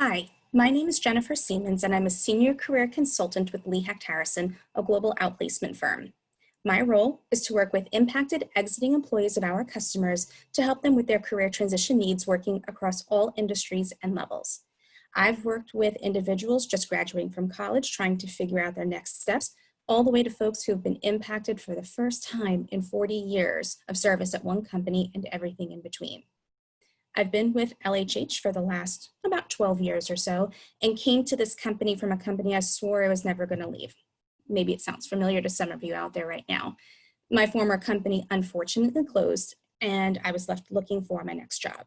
Hi, my name is Jennifer Siemens, and I'm a senior career consultant with Lee Hecht Harrison, a global outplacement firm. My role is to work with impacted exiting employees of our customers to help them with their career transition needs, working across all industries and levels. I've worked with individuals just graduating from college, trying to figure out their next steps, all the way to folks who have been impacted for the first time in 40 years of service at one company and everything in between. I've been with LHH for the last about 12 years or so and came to this company from a company I swore I was never going to leave. Maybe it sounds familiar to some of you out there right now. My former company unfortunately closed, and I was left looking for my next job.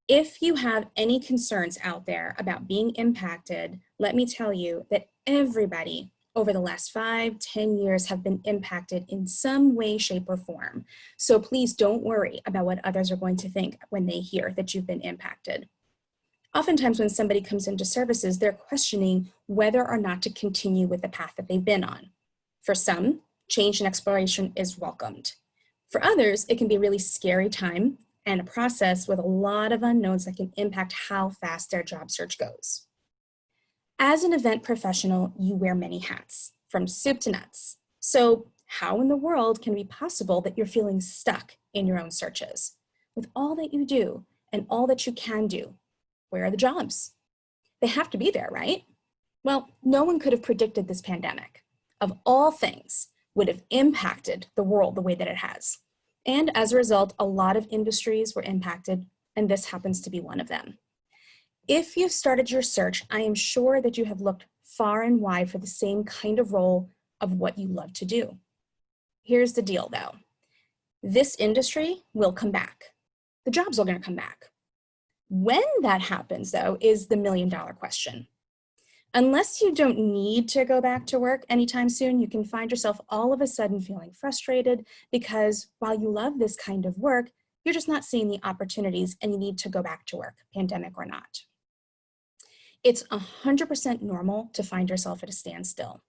If you have any concerns out there about being impacted, let me tell you that everybody over the last 5-10 years have been impacted in some way, shape, or form. So please don't worry about what others are going to think when they hear that you've been impacted. Oftentimes when somebody comes into services, they're questioning whether or not to continue with the path that they've been on. For some, change and exploration is welcomed. For others, it can be a really scary time and a process with a lot of unknowns that can impact how fast their job search goes. As an event professional, you wear many hats, from soup to nuts. So how in the world can it be possible that you're feeling stuck in your own searches? With all that you do and all that you can do, where are the jobs? They have to be there, right? Well, no one could have predicted this pandemic. Of all things, would have impacted the world the way that it has. And as a result, a lot of industries were impacted, and this happens to be one of them. If you've started your search, I am sure that you have looked far and wide for the same kind of role of what you love to do. Here's the deal though. This industry will come back. The jobs are going to come back. When that happens though is the million-dollar question. Unless you don't need to go back to work anytime soon, you can find yourself all of a sudden feeling frustrated because while you love this kind of work, you're just not seeing the opportunities and you need to go back to work, pandemic or not. It's 100% normal to find yourself at a standstill.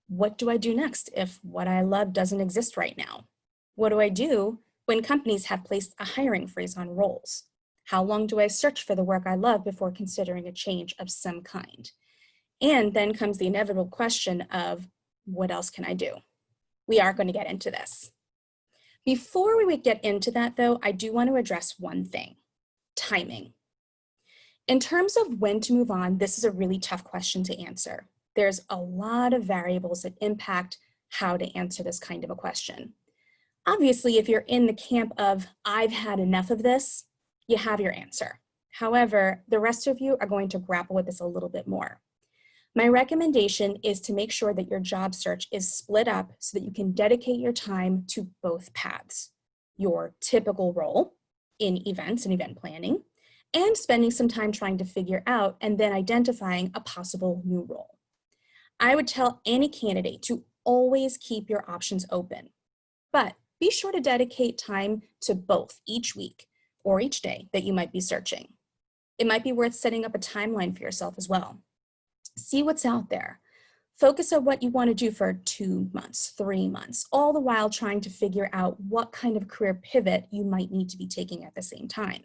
What do I do next if what I love doesn't exist right now? What do I do when companies have placed a hiring freeze on roles? How long do I search for the work I love before considering a change of some kind? And then comes the inevitable question of, what else can I do? We are going to get into this. Before we would get into that though, I do want to address one thing: timing. In terms of when to move on, this is a really tough question to answer. There's a lot of variables that impact how to answer this kind of a question. Obviously, if you're in the camp of, I've had enough of this, you have your answer. However, the rest of you are going to grapple with this a little bit more. My recommendation is to make sure that your job search is split up so that you can dedicate your time to both paths: your typical role in events and event planning, and spending some time trying to figure out and then identifying a possible new role. I would tell any candidate to always keep your options open, but be sure to dedicate time to both each week or each day that you might be searching. It might be worth setting up a timeline for yourself as well. See what's out there. Focus on what you want to do for 2 months, 3 months, all the while trying to figure out what kind of career pivot you might need to be taking at the same time.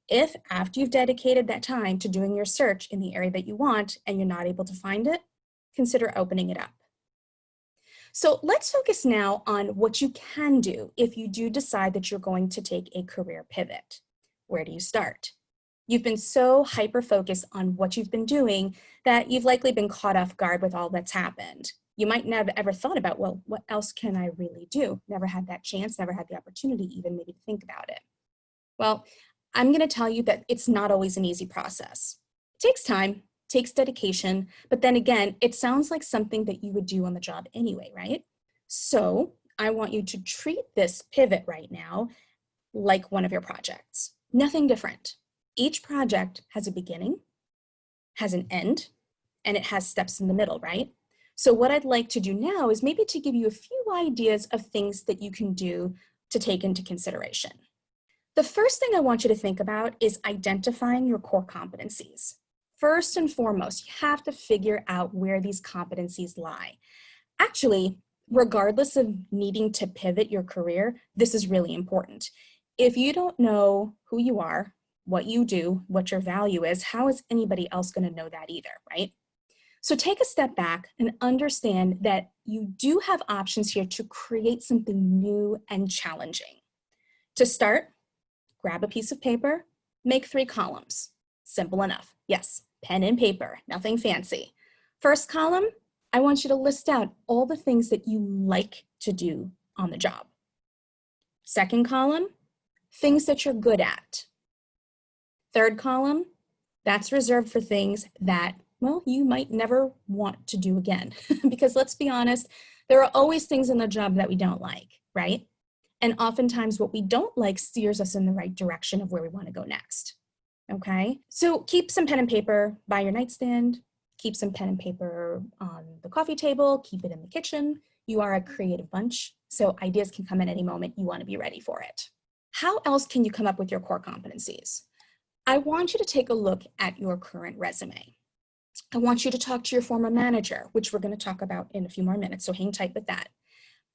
If after you've dedicated that time to doing your search in the area that you want and you're not able to find it, consider opening it up. So let's focus now on what you can do if you do decide that you're going to take a career pivot. Where do you start? You've been so hyper-focused on what you've been doing that you've likely been caught off guard with all that's happened. You might never ever thought about, well, what else can I really do? Never had that chance, never had the opportunity even maybe to think about it. Well, I'm going to tell you that it's not always an easy process. It takes time, takes dedication, but then again, it sounds like something that you would do on the job anyway, right? So I want you to treat this pivot right now like one of your projects. Nothing different. Each project has a beginning, has an end, and it has steps in the middle, right? So what I'd like to do now is maybe to give you a few ideas of things that you can do to take into consideration. The first thing I want you to think about is identifying your core competencies. First and foremost, you have to figure out where these competencies lie. Actually, regardless of needing to pivot your career, this is really important. If you don't know who you are, what you do, what your value is, how is anybody else going to know that either, right? So take a step back and understand that you do have options here to create something new and challenging. To start, grab a piece of paper, make 3 columns. Simple enough. Yes, pen and paper, nothing fancy. First column, I want you to list out all the things that you like to do on the job. Second column, things that you're good at. Third column, that's reserved for things that, well, you might never want to do again. Because let's be honest, there are always things in the job that we don't like, right? And oftentimes what we don't like steers us in the right direction of where we want to go next, okay? So keep some pen and paper by your nightstand, keep some pen and paper on the coffee table, keep it in the kitchen. You are a creative bunch, so ideas can come at any moment. You want to be ready for it. How else can you come up with your core competencies? I want you to take a look at your current resume. I want you to talk to your former manager, which we're going to talk about in a few more minutes, so hang tight with that.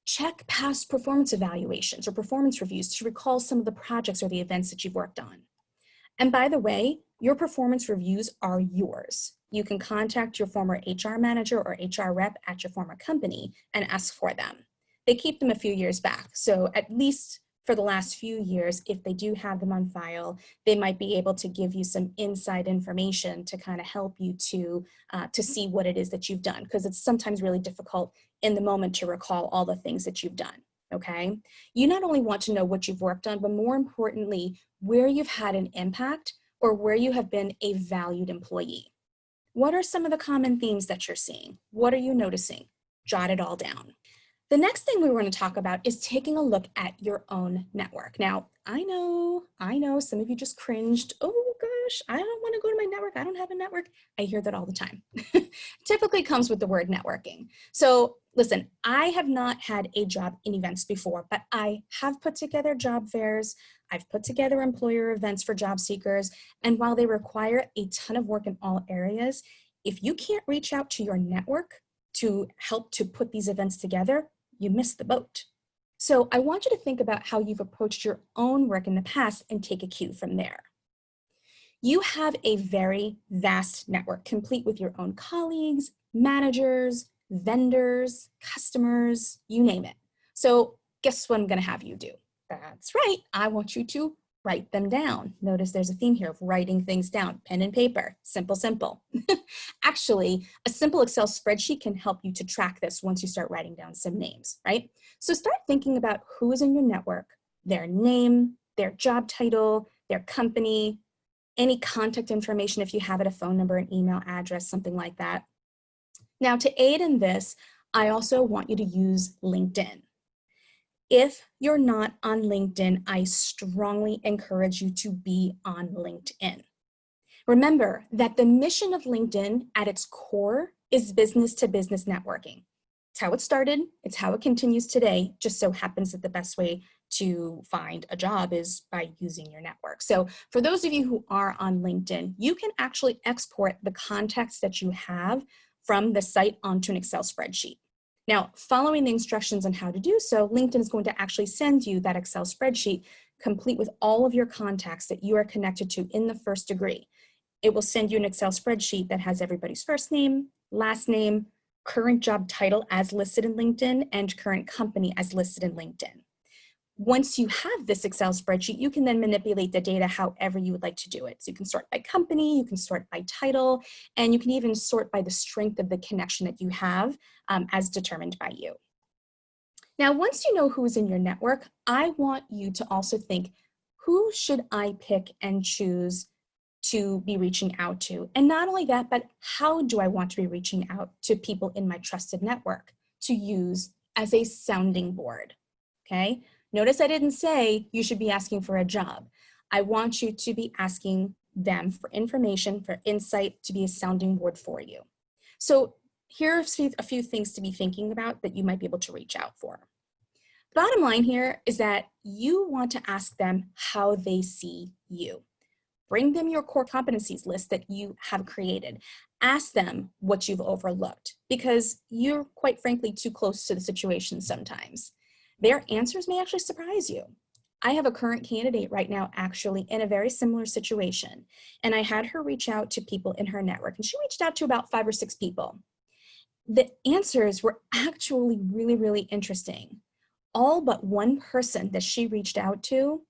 Check past performance evaluations or performance reviews to recall some of the projects or the events that you've worked on. And by the way, your performance reviews are yours. You can contact your former HR manager or HR rep at your former company and ask for them. They keep them a few years back, so at least for the last few years, if they do have them on file, they might be able to give you some inside information to kind of help you to see what it is that you've done, because it's sometimes really difficult in the moment to recall all the things that you've done, okay? You not only want to know what you've worked on, but more importantly, where you've had an impact or where you have been a valued employee. What are some of the common themes that you're seeing? What are you noticing? Jot it all down. The next thing we want to talk about is taking a look at your own network. Now, I know some of you just cringed. Oh gosh, I don't want to go to my network. I don't have a network. I hear that all the time. Typically comes with the word networking. So listen, I have not had a job in events before, but I have put together job fairs. I've put together employer events for job seekers. And while they require a ton of work in all areas, if you can't reach out to your network to help to put these events together, you missed the boat. So I want you to think about how you've approached your own work in the past and take a cue from there. You have a very vast network, complete with your own colleagues, managers, vendors, customers, you name it. So guess what I'm going to have you do? That's right. I want you to write them down. Notice there's a theme here of writing things down, pen and paper, simple, simple. Actually, a simple Excel spreadsheet can help you to track this once you start writing down some names, right? So start thinking about who is in your network, their name, their job title, their company, any contact information if you have it, a phone number, an email address, something like that. Now to aid in this, I also want you to use LinkedIn. If you're not on LinkedIn, I strongly encourage you to be on LinkedIn. Remember that the mission of LinkedIn at its core is business to business networking. It's how it started, it's how it continues today, just so happens that the best way to find a job is by using your network. So for those of you who are on LinkedIn, you can actually export the contacts that you have from the site onto an Excel spreadsheet. Now, following the instructions on how to do so, LinkedIn is going to actually send you that Excel spreadsheet complete with all of your contacts that you are connected to in the first degree. It will send you an Excel spreadsheet that has everybody's first name, last name, current job title as listed in LinkedIn, and current company as listed in LinkedIn. Once you have this Excel spreadsheet, you can then manipulate the data however you would like to do it. So you can sort by company, you can sort by title, and you can even sort by the strength of the connection that you have as determined by you. Now, once you know who's in your network, I want you to also think, who should I pick and choose to be reaching out to? And not only that, but how do I want to be reaching out to people in my trusted network to use as a sounding board, okay? Notice I didn't say you should be asking for a job. I want you to be asking them for information, for insight, to be a sounding board for you. So here are a few things to be thinking about that you might be able to reach out for. Bottom line here is that you want to ask them how they see you. Bring them your core competencies list that you have created. Ask them what you've overlooked, because you're quite frankly too close to the situation sometimes. Their answers may actually surprise you. I have a current candidate right now actually in a very similar situation. And I had her reach out to people in her network, and she reached out to about 5 or 6 people. The answers were actually really, really interesting. All but one person that she reached out to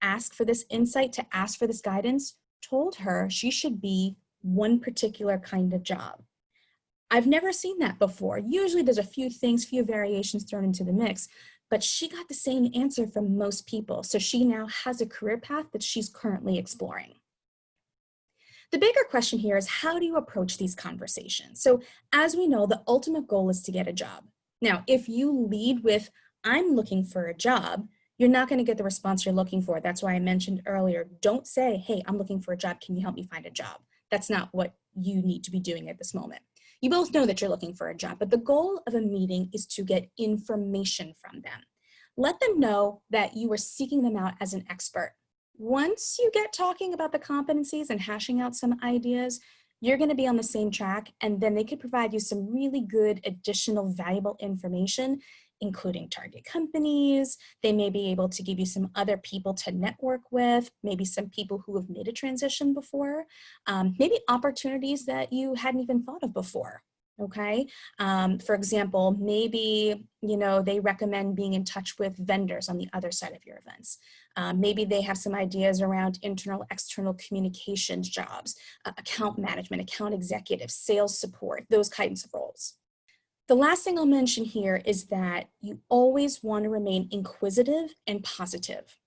ask for this insight, to ask for this guidance, told her she should be one particular kind of job. I've never seen that before. Usually there's a few things, few variations thrown into the mix, but she got the same answer from most people. So she now has a career path that she's currently exploring. The bigger question here is, how do you approach these conversations? So as we know, the ultimate goal is to get a job. Now, if you lead with, I'm looking for a job, you're not going to get the response you're looking for. That's why I mentioned earlier, don't say, hey, I'm looking for a job. Can you help me find a job? That's not what you need to be doing at this moment. You both know that you're looking for a job, but the goal of a meeting is to get information from them. Let them know that you are seeking them out as an expert. Once you get talking about the competencies and hashing out some ideas, you're going to be on the same track, and then they could provide you some really good additional valuable information, including target companies. They may be able to give you some other people to network with, maybe some people who have made a transition before, maybe opportunities that you hadn't even thought of before. Okay. For example, maybe, they recommend being in touch with vendors on the other side of your events. Maybe they have some ideas around internal, external communications jobs, account management, account executives, sales support, those kinds of roles. The last thing I'll mention here is that you always want to remain inquisitive and positive.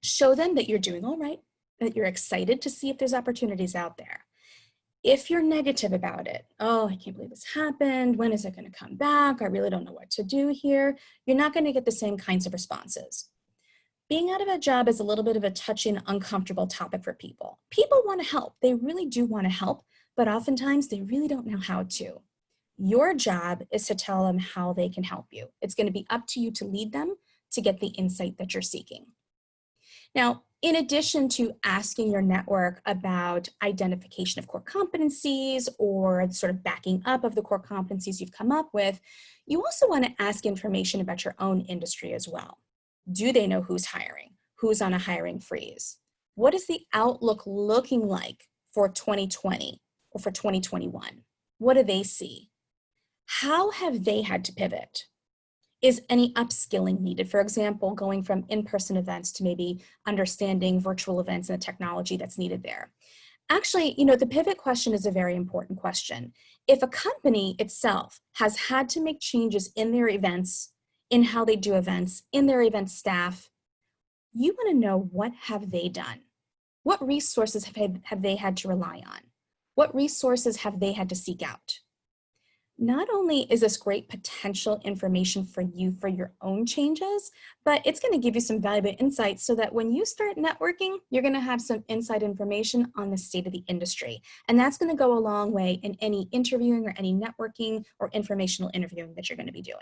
Show them that you're doing all right, that you're excited to see if there's opportunities out there. If you're negative about it, oh, I can't believe this happened, when is it going to come back, I really don't know what to do here, you're not going to get the same kinds of responses. Being out of a job is a little bit of a touchy and uncomfortable topic for people. People want to help, they really do want to help, but oftentimes they really don't know how to. Your job is to tell them how they can help you. It's going to be up to you to lead them to get the insight that you're seeking. Now, in addition to asking your network about identification of core competencies or sort of backing up of the core competencies you've come up with, you also want to ask information about your own industry as well. Do they know who's hiring? Who's on a hiring freeze? What is the outlook looking like for 2020 or for 2021? What do they see? How have they had to pivot? Is any upskilling needed? For example, going from in-person events to maybe understanding virtual events and the technology that's needed there. Actually, the pivot question is a very important question. If a company itself has had to make changes in their events, in how they do events, in their event staff, you want to know, what have they done? What resources have they had to rely on? What resources have they had to seek out? Not only is this great potential information for you for your own changes, but it's going to give you some valuable insights so that when you start networking, you're going to have some inside information on the state of the industry. And that's going to go a long way in any interviewing or any networking or informational interviewing that you're going to be doing.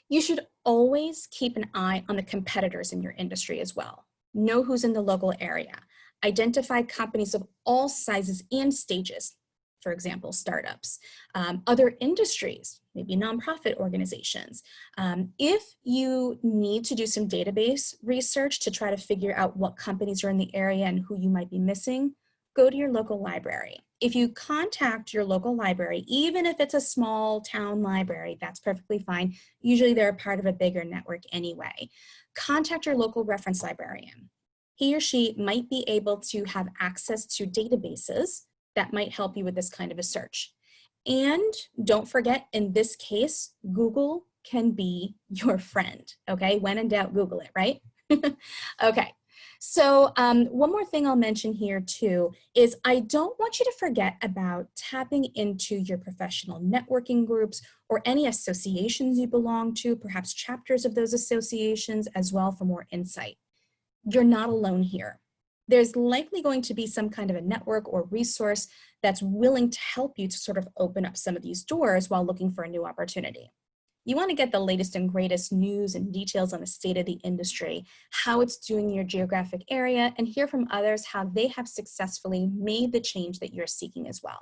You should always keep an eye on the competitors in your industry as well. Know who's in the local area. Identify companies of all sizes and stages. For example, startups, other industries, maybe nonprofit organizations. If you need to do some database research to try to figure out what companies are in the area and who you might be missing, go to your local library. If you contact your local library, even if it's a small town library, that's perfectly fine. Usually they're a part of a bigger network anyway. Contact your local reference librarian. He or she might be able to have access to databases that might help you with this kind of a search. And don't forget, in this case, Google can be your friend, okay? When in doubt, Google it, right? Okay, so one more thing I'll mention here too is I don't want you to forget about tapping into your professional networking groups or any associations you belong to, perhaps chapters of those associations as well for more insight. You're not alone here. There's likely going to be some kind of a network or resource that's willing to help you to sort of open up some of these doors while looking for a new opportunity. You want to get the latest and greatest news and details on the state of the industry, how it's doing in your geographic area, and hear from others how they have successfully made the change that you're seeking as well.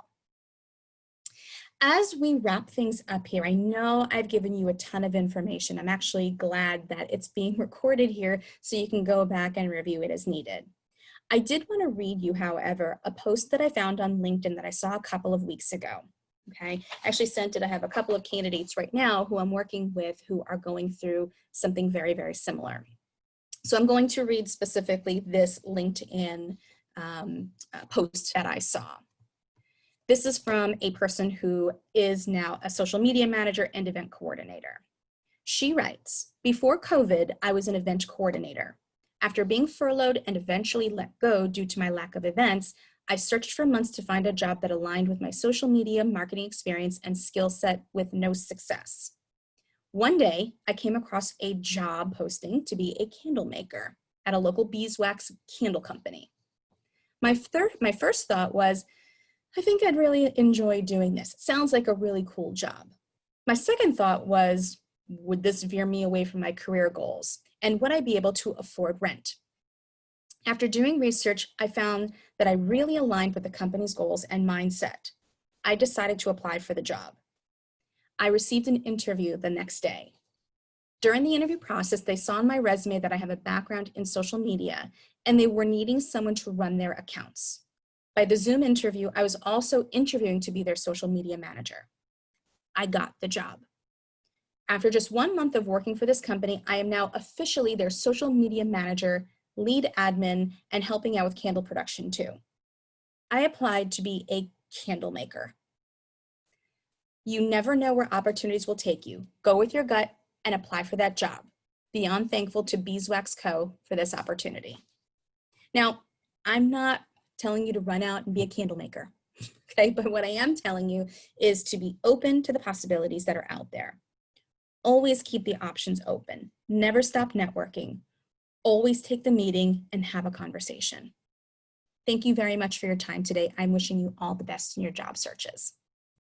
As we wrap things up here, I know I've given you a ton of information. I'm actually glad that it's being recorded here so you can go back and review it as needed. I did want to read you, however, a post that I found on LinkedIn that I saw a couple of weeks ago. Okay, I actually sent it. I have a couple of candidates right now who I'm working with who are going through something very, very similar. So I'm going to read specifically this LinkedIn post that I saw. This is from a person who is now a social media manager and event coordinator. She writes, "Before COVID, I was an event coordinator. After being furloughed and eventually let go due to my lack of events, I searched for months to find a job that aligned with my social media marketing experience and skill set with no success. One day, I came across a job posting to be a candle maker at a local beeswax candle company. My first thought was, I think I'd really enjoy doing this. It sounds like a really cool job. My second thought was, would this veer me away from my career goals? And would I be able to afford rent? After doing research, I found that I really aligned with the company's goals and mindset. I decided to apply for the job. I received an interview the next day. During the interview process, they saw on my resume that I have a background in social media, and they were needing someone to run their accounts. By the Zoom interview, I was also interviewing to be their social media manager. I got the job. After just 1 month of working for this company, I am now officially their social media manager, lead admin, and helping out with candle production too. I applied to be a candle maker. You never know where opportunities will take you. Go with your gut and apply for that job. Beyond thankful to Beeswax Co. for this opportunity." Now, I'm not telling you to run out and be a candle maker, okay? But what I am telling you is to be open to the possibilities that are out there. Always keep the options open. Never stop networking. Always take the meeting and have a conversation. Thank you very much for your time today. I'm wishing you all the best in your job searches.